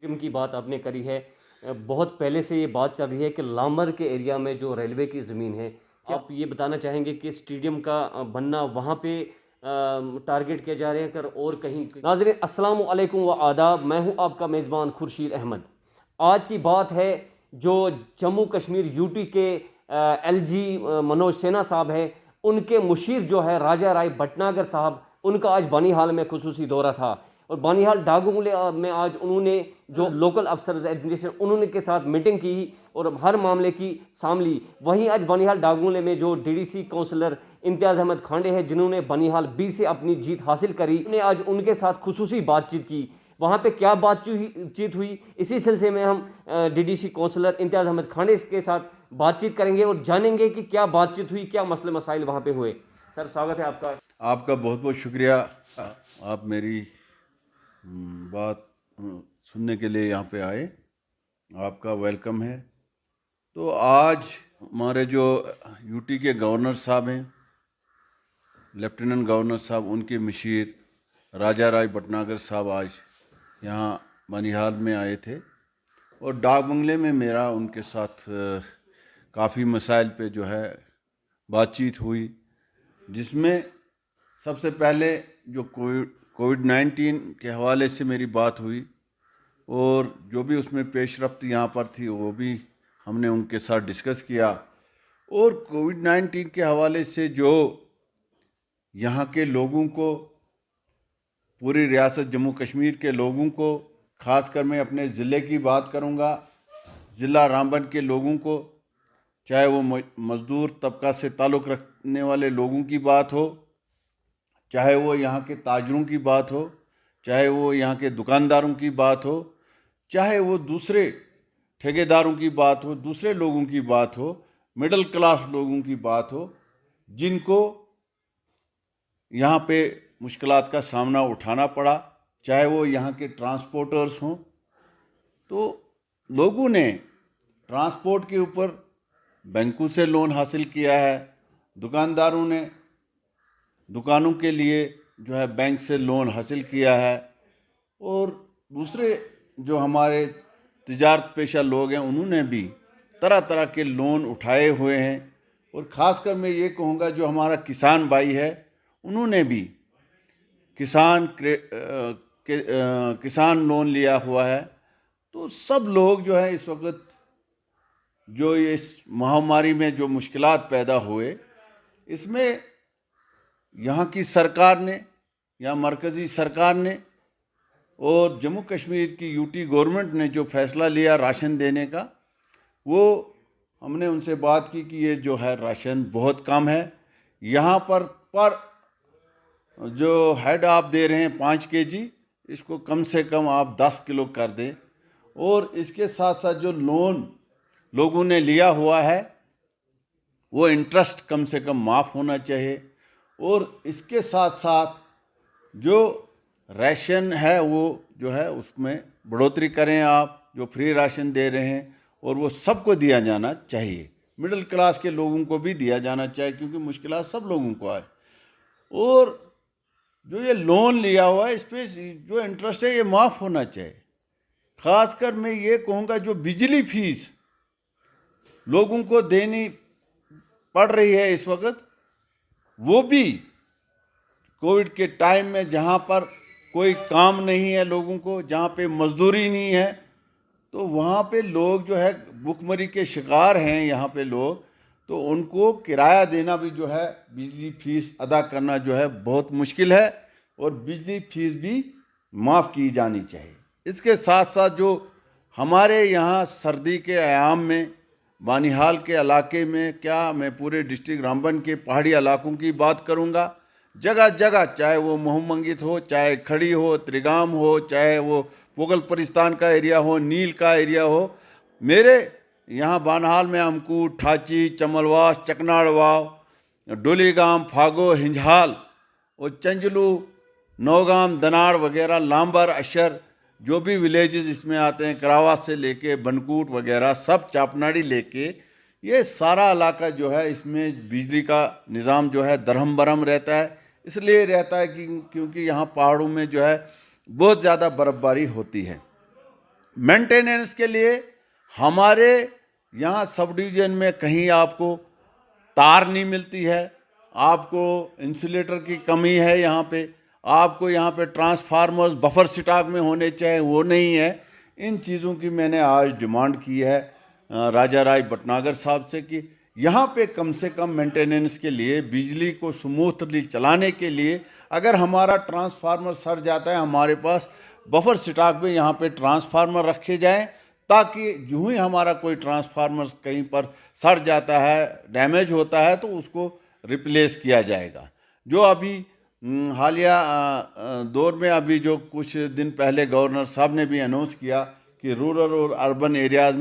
की बात आपने करी है। बहुत पहले से ये बात चल रही है कि लामर के एरिया में जो रेलवे की ज़मीन है, क्या आप ये बताना चाहेंगे कि स्टेडियम का बनना वहाँ पे टारगेट किया जा रहा है कर और कहीं? नाज़रीन अस्सलामु अलैकुम व आदाब, मैं हूँ आपका मेज़बान खुर्शीद अहमद। आज की बात है जो जम्मू कश्मीर यूटी के एलजी मनोज सिन्हा साहब है, उनके मुशीर जो है राजा राय भटनागर साहब, उनका आज बानीहाल में खुसूसी दौरा था। और बानीहाल डागुंगले में आज उन्होंने जो लोकल अफसर एडमिनिस्ट्रेशन उन्होंने के साथ मीटिंग की और हर मामले की सामली। वहीं आज बानीहाल डागुंगले में जो डीडीसी काउंसलर इम्तियाज़ अहमद खांडे हैं, जिन्होंने बानीहाल बी से अपनी जीत हासिल करी, उन्होंने आज उनके साथ खुसूसी बातचीत की। वहाँ पे क्या बातचीत हुई, इसी सिलसिले में हम डीडीसी काउंसलर इम्तियाज़ अहमद खांडे के साथ बातचीत करेंगे और जानेंगे कि क्या बातचीत हुई, क्या मसले मसाइल वहाँ पे हुए। सर स्वागत है आपका। आपका बहुत बहुत शुक्रिया। आप मेरी बात सुनने के लिए यहाँ पे आए, आपका वेलकम है। तो आज हमारे जो यूटी के गवर्नर साहब हैं, लेफ्टिनेंट गवर्नर साहब, उनके मशीर राजा राय भटनागर साहब आज यहाँ बानीहाल में आए थे और डाक बंगले में मेरा उनके साथ काफ़ी मसाइल पे जो है बातचीत हुई, जिसमें सबसे पहले जो कोविड-19 के हवाले से मेरी बात हुई और जो भी उसमें पेशरफ्त यहाँ पर थी वो भी हमने उनके साथ डिस्कस किया। और कोविड-19 के हवाले से जो यहाँ के लोगों को, पूरी रियासत जम्मू कश्मीर के लोगों को, ख़ासकर मैं अपने ज़िले की बात करूँगा, ज़िला रामबन के लोगों को, चाहे वो मज़दूर तबका से ताल्लुक़ रखने वाले लोगों की बात हो, चाहे वो यहाँ के ताजरों की बात हो, चाहे वो यहाँ के दुकानदारों की बात हो, चाहे वो दूसरे ठेकेदारों की बात हो, दूसरे लोगों की बात हो, मिडिल क्लास लोगों की बात हो, जिनको यहाँ पे मुश्किलात का सामना उठाना पड़ा, चाहे वो यहाँ के ट्रांसपोर्टर्स हों। तो लोगों ने ट्रांसपोर्ट के ऊपर बैंकों से लोन हासिल किया है, दुकानदारों ने दुकानों के लिए जो है बैंक से लोन हासिल किया है, और दूसरे जो हमारे तिजारत पेशा लोग हैं उन्होंने भी तरह तरह के लोन उठाए हुए हैं। और ख़ासकर मैं ये कहूँगा जो हमारा किसान भाई है, उन्होंने भी किसान लोन लिया हुआ है। तो सब लोग जो है इस वक्त जो इस महामारी में जो मुश्किलात पैदा हुए, इसमें यहाँ की सरकार ने या मरकज़ी सरकार ने और जम्मू कश्मीर की यूटी गवर्नमेंट ने जो फ़ैसला लिया राशन देने का, वो हमने उनसे बात की कि ये जो है राशन बहुत कम है। यहाँ पर जो हेड आप दे रहे हैं 5 केजी, इसको कम से कम आप 10 किलो कर दें। और इसके साथ साथ जो लोन लोगों ने लिया हुआ है वो इंटरेस्ट कम से कम माफ़ होना चाहिए। और इसके साथ साथ जो राशन है वो जो है उसमें बढ़ोतरी करें आप, जो फ्री राशन दे रहे हैं, और वो सबको दिया जाना चाहिए, मिडिल क्लास के लोगों को भी दिया जाना चाहिए, क्योंकि मुश्किलात सब लोगों को आए। और जो ये लोन लिया हुआ है इस पर जो इंटरेस्ट है ये माफ़ होना चाहिए। ख़ासकर मैं ये कहूँगा जो बिजली फीस लोगों को देनी पड़ रही है इस वक्त, वो भी कोविड के टाइम में जहाँ पर कोई काम नहीं है लोगों को, जहाँ पे मजदूरी नहीं है, तो वहाँ पे लोग जो है भूखमरी के शिकार हैं यहाँ पे लोग, तो उनको किराया देना भी जो है, बिजली फीस अदा करना जो है बहुत मुश्किल है, और बिजली फीस भी माफ़ की जानी चाहिए। इसके साथ साथ जो हमारे यहाँ सर्दी के अयाम में बानीहाल के इलाके में, क्या मैं पूरे डिस्ट्रिक्ट रामबन के पहाड़ी इलाकों की बात करूँगा, जगह जगह, चाहे वो मोहमंगित हो, चाहे खड़ी हो, त्रिगाम हो, चाहे वो पोगल परिस्तान का एरिया हो, नील का एरिया हो, मेरे यहाँ बानीहाल में अमकूट, ठाची, चमलवास, चकनाड़वाव, डोलीगाम, फागो, हिंझाल और चंजलू, नौगाम, दनाड़ वगैरह, लांबर, अशर, जो भी विलेजेस इसमें आते हैं, करावास से लेके बनकूट वगैरह, सब चापनाड़ी लेके, ये सारा इलाका जो है इसमें बिजली का निज़ाम जो है दरहम बरहम रहता है। इसलिए रहता है कि क्योंकि यहाँ पहाड़ों में जो है बहुत ज़्यादा बर्फ़बारी होती है। मेंटेनेंस के लिए हमारे यहाँ सब डिवीज़न में कहीं आपको तार नहीं मिलती है, आपको इंसुलेटर की कमी है, आपको यहाँ पे ट्रांसफार्मर्स बफर स्टॉक में होने चाहिए, वो नहीं है। इन चीज़ों की मैंने आज डिमांड की है राजा राय भटनागर साहब से कि यहाँ पे कम से कम मेंटेनेंस के लिए, बिजली को स्मूथली चलाने के लिए, अगर हमारा ट्रांसफार्मर सड़ जाता है, हमारे पास बफर स्टॉक में यहाँ पे ट्रांसफार्मर रखे जाएं, ताकि जो ही हमारा कोई ट्रांसफार्मर कहीं पर सड़ जाता है, डैमेज होता है, तो उसको रिप्लेस किया जाएगा। जो अभी हालिया दौर में अभी जो कुछ दिन पहले गवर्नर साहब ने भी अनाउंस किया कि रूरल और अर्बन एरियाज़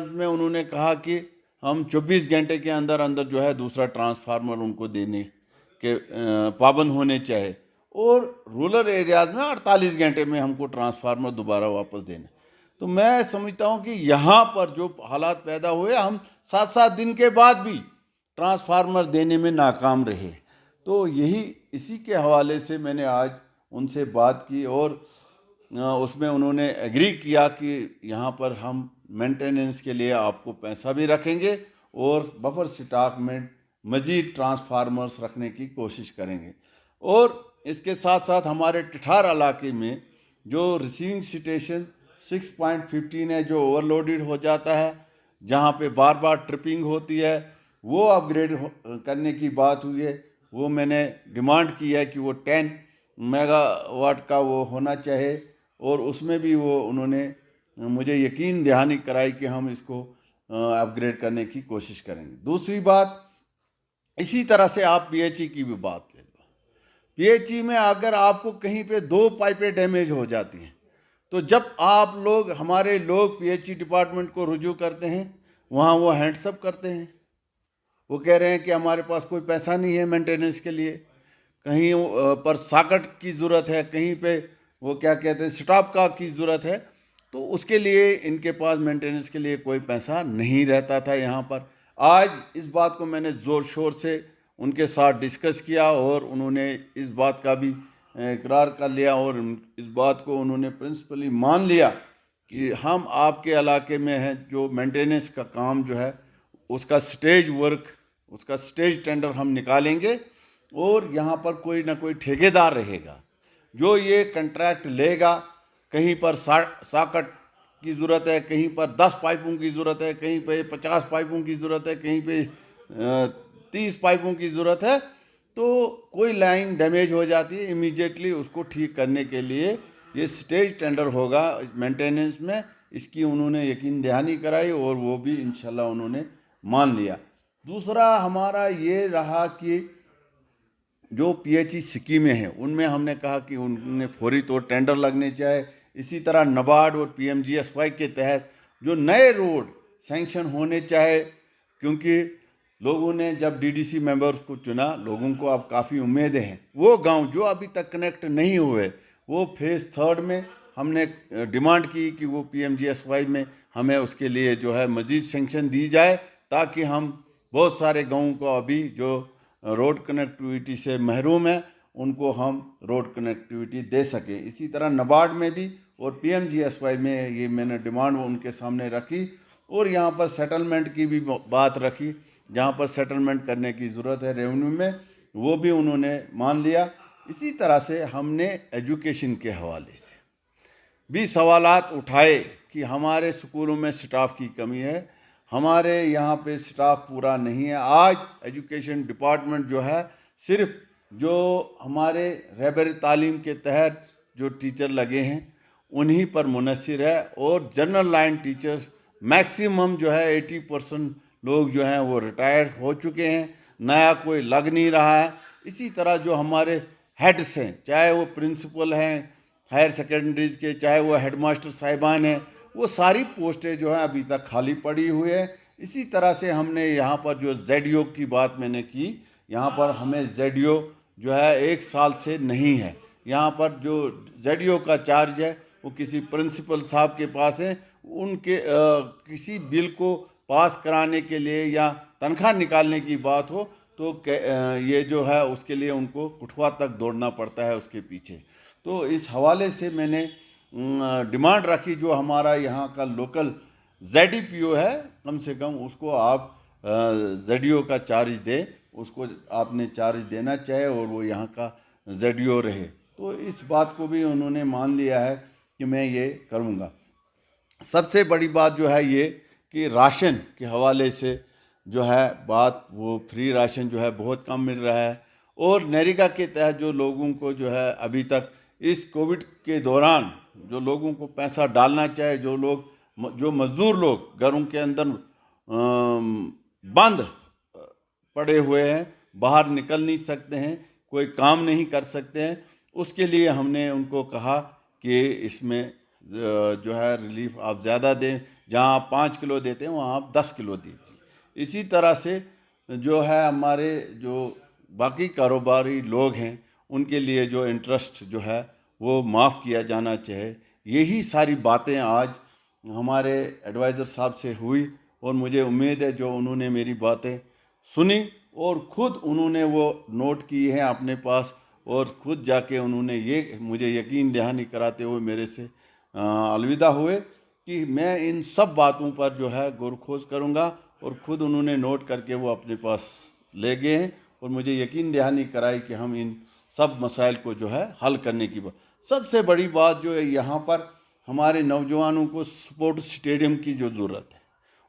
में उन्होंने कहा कि हम 24 घंटे के अंदर अंदर जो है दूसरा ट्रांसफार्मर उनको देने के पाबंद होने चाहिए, और रूरल एरियाज़ में 48 घंटे में हमको ट्रांसफार्मर दोबारा वापस देना। तो मैं समझता हूँ कि यहाँ पर जो हालात पैदा हुए, हम 7-7 दिन के बाद भी ट्रांसफार्मर देने में नाकाम रहे। तो इसी के हवाले से मैंने आज उनसे बात की, और उसमें उन्होंने एग्री किया कि यहाँ पर हम मेंटेनेंस के लिए आपको पैसा भी रखेंगे और बफर स्टॉक में मज़ीद ट्रांसफार्मर्स रखने की कोशिश करेंगे। और इसके साथ साथ हमारे टिठार इलाके में जो रिसीविंग स्टेशन 6.15 है, जो ओवरलोडेड हो जाता है, जहाँ पे बार बार ट्रिपिंग होती है, वो अपग्रेड करने की बात हुई है। वो मैंने डिमांड की है कि वो 10 मेगावाट का वो होना चाहिए, और उसमें भी वो उन्होंने मुझे यकीन दहानी कराई कि हम इसको अपग्रेड करने की कोशिश करेंगे। दूसरी बात, इसी तरह से आप पीएचई की भी बात ले लो। पीएचई में अगर आपको कहीं पे 2 पाइपें डैमेज हो जाती हैं, तो जब हमारे लोग पीएचई डिपार्टमेंट को रुजू करते हैं, वहाँ वो हैंड्सअप करते हैं, वो कह रहे हैं कि हमारे पास कोई पैसा नहीं है मेंटेनेंस के लिए, कहीं पर सॉकेट की ज़रूरत है, कहीं पे वो क्या कहते हैं स्टॉप का की ज़रूरत है, तो उसके लिए इनके पास मेंटेनेंस के लिए कोई पैसा नहीं रहता था यहाँ पर। आज इस बात को मैंने ज़ोर शोर से उनके साथ डिस्कस किया, और उन्होंने इस बात का भी इकरार कर लिया, और इस बात को उन्होंने प्रिंसिपली मान लिया कि हम आपके इलाके में हैं, जो मेंटेनेंस का काम जो है उसका स्टेज टेंडर हम निकालेंगे, और यहाँ पर कोई ना कोई ठेकेदार रहेगा जो ये कॉन्ट्रैक्ट लेगा। कहीं पर सॉकेट की ज़रूरत है, कहीं पर 10 पाइपों की ज़रूरत है, कहीं पे 50 पाइपों की ज़रूरत है, कहीं पे 30 पाइपों की ज़रूरत है। तो कोई लाइन डैमेज हो जाती है, इमीडिएटली उसको ठीक करने के लिए ये स्टेज टेंडर होगा मेंटेनेंस में। इसकी उन्होंने यकीन दहानी कराई, और वो भी इंशाल्लाह उन्होंने मान लिया। दूसरा हमारा ये रहा कि जो पीएचई स्कीमें हैं, उनमें हमने कहा कि उनमें फौरी तौर टेंडर लगने चाहिए। इसी तरह नबार्ड और पीएमजीएसवाई के तहत जो नए रोड सैंक्शन होने चाहिए, क्योंकि लोगों ने जब डीडीसी मेंबर्स को चुना, लोगों को अब काफ़ी उम्मीदें हैं। वो गांव जो अभी तक कनेक्ट नहीं हुए, वो फेज़ 3 में हमने डिमांड की कि वो पीएमजीएसवाई में हमें उसके लिए जो है मज़ीद सैंक्शन दी जाए, ताकि हम बहुत सारे गाँवों को अभी जो रोड कनेक्टिविटी से महरूम है, उनको हम रोड कनेक्टिविटी दे सकें। इसी तरह नबार्ड में भी और पीएमजीएसवाई में ये मैंने डिमांड उनके सामने रखी, और यहाँ पर सेटलमेंट की भी बात रखी, जहाँ पर सेटलमेंट करने की ज़रूरत है रेवेन्यू में, वो भी उन्होंने मान लिया। इसी तरह से हमने एजुकेशन के हवाले से भी सवालात उठाए कि हमारे स्कूलों में स्टाफ की कमी है, हमारे यहाँ पे स्टाफ पूरा नहीं है। आज एजुकेशन डिपार्टमेंट जो है, सिर्फ जो हमारे रहबर तालीम के तहत जो टीचर लगे हैं उन्हीं पर मुनहसर है, और जनरल लाइन टीचर्स मैक्सिमम जो है 80% लोग जो हैं वो रिटायर हो चुके हैं, नया कोई लग नहीं रहा है। इसी तरह जो हमारे हेड्स हैं, चाहे वो प्रिंसिपल हैं हायर सेकेंडरीज़ के, चाहे वो हेडमास्टर साहिबान हैं, वो सारी पोस्टें जो हैं अभी तक खाली पड़ी हुई है। इसी तरह से हमने यहाँ पर जो ZDO की बात मैंने की, यहाँ पर हमें ZDO जो है 1 साल से नहीं है। यहाँ पर जो ZDO का चार्ज है वो किसी प्रिंसिपल साहब के पास है। उनके किसी बिल को पास कराने के लिए या तनख्वाह निकालने की बात हो तो ये जो है उसके लिए उनको कुठवा तक दौड़ना पड़ता है उसके पीछे। तो इस हवाले से मैंने डिमांड रखी, जो हमारा यहाँ का लोकल ZDPO है, कम से कम उसको आप ZDO का चार्ज दें, उसको आपने चार्ज देना चाहिए और वो यहाँ का ZDO रहे। तो इस बात को भी उन्होंने मान लिया है कि मैं ये करूँगा। सबसे बड़ी बात जो है ये कि राशन के हवाले से जो है बात, वो फ्री राशन जो है बहुत कम मिल रहा है, और नरेगा के तहत जो लोगों को जो है अभी तक इस कोविड के दौरान जो लोगों को पैसा डालना चाहिए, जो मज़दूर लोग घरों के अंदर बंद पड़े हुए हैं, बाहर निकल नहीं सकते हैं, कोई काम नहीं कर सकते हैं, उसके लिए हमने उनको कहा कि इसमें जो है रिलीफ आप ज़्यादा दें, जहां आप 5 किलो देते हैं वहां आप 10 किलो दीजिए। इसी तरह से जो है हमारे जो बाकी कारोबारी लोग हैं उनके लिए जो इंटरेस्ट जो है वो माफ़ किया जाना चाहिए। यही सारी बातें आज हमारे एडवाइज़र साहब से हुई और मुझे उम्मीद है जो उन्होंने मेरी बातें सुनी और ख़ुद उन्होंने वो नोट की है अपने पास, और ख़ुद जाके उन्होंने ये मुझे यकीन दहानी कराते हुए मेरे से अलविदा हुए कि मैं इन सब बातों पर जो है गौर खोज करूँगा, और ख़ुद उन्होंने नोट करके वो अपने पास ले गए हैं और मुझे यकीन दहानी कराई कि हम इन सब मसाइल को जो है हल करने की बात। सबसे बड़ी बात जो है यहाँ पर हमारे नौजवानों को स्पोर्ट्स स्टेडियम की जो ज़रूरत है,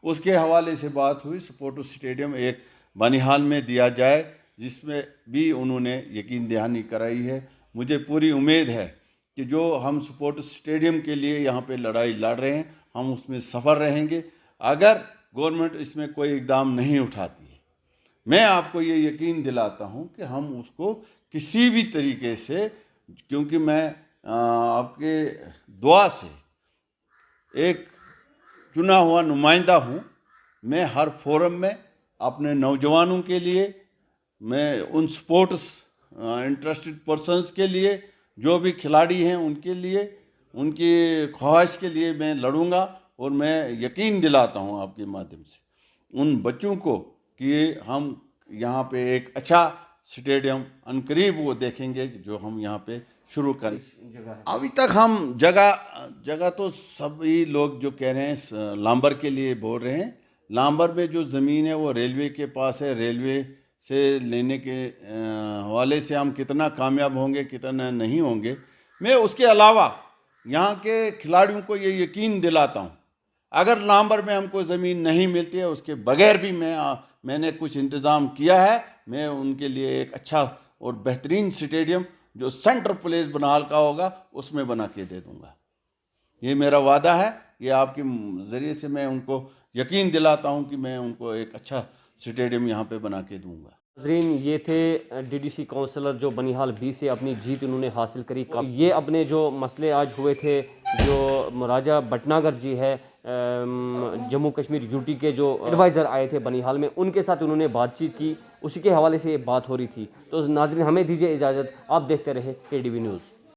उसके हवाले से बात हुई। स्पोर्ट्स स्टेडियम एक बनिहाल में दिया जाए, जिसमें भी उन्होंने यकीन दहानी कराई है। मुझे पूरी उम्मीद है कि जो हम स्पोर्ट्स स्टेडियम के लिए यहाँ पे लड़ाई लड़ रहे हैं, हम उसमें सफल रहेंगे अगर गवर्नमेंट इसमें कोई इकदाम नहीं उठाती है। मैं आपको ये यकीन दिलाता हूँ कि हम उसको किसी भी तरीके से, क्योंकि मैं आपके दुआ से एक चुना हुआ नुमाइंदा हूँ, मैं हर फोरम में अपने नौजवानों के लिए, मैं उन स्पोर्ट्स इंटरेस्टेड पर्सन्स के लिए, जो भी खिलाड़ी हैं उनके लिए, उनकी ख्वाहिश के लिए मैं लड़ूंगा। और मैं यकीन दिलाता हूं आपके माध्यम से उन बच्चों को कि हम यहाँ पे एक अच्छा स्टेडियम अनकरीब वो देखेंगे जो हम यहाँ पे शुरू करें। अभी तक हम जगह तो सभी लोग जो कह रहे हैं लांबर के लिए बोल रहे हैं। लांबर में जो ज़मीन है वो रेलवे के पास है, रेलवे से लेने के हवाले से हम कितना कामयाब होंगे कितना नहीं होंगे। मैं उसके अलावा यहाँ के खिलाड़ियों को ये यकीन दिलाता हूँ, अगर लांबर में हमको ज़मीन नहीं मिलती है, उसके बगैर भी मैंने कुछ इंतज़ाम किया है। मैं उनके लिए एक अच्छा और बेहतरीन स्टेडियम जो सेंट्रल प्लेस बनिहाल का होगा उसमें बना के दे दूँगा। ये मेरा वादा है। ये आपके ज़रिए से मैं उनको यकीन दिलाता हूँ कि मैं उनको एक अच्छा स्टेडियम यहाँ पे बना के दूँगा। नाज़रीन, ये थे DDC काउंसलर जो बनिहाल B से अपनी जीत उन्होंने हासिल करी। ये अपने जो मसले आज हुए थे, जो राजा भटनागर जी है जम्मू कश्मीर UT के जो एडवाइज़र आए थे बनिहाल में, उनके साथ उन्होंने बातचीत की, उसी के हवाले से ये बात हो रही थी। तो नाज़रीन, हमें दीजिए इजाज़त, आप देखते रहे KDV न्यूज़।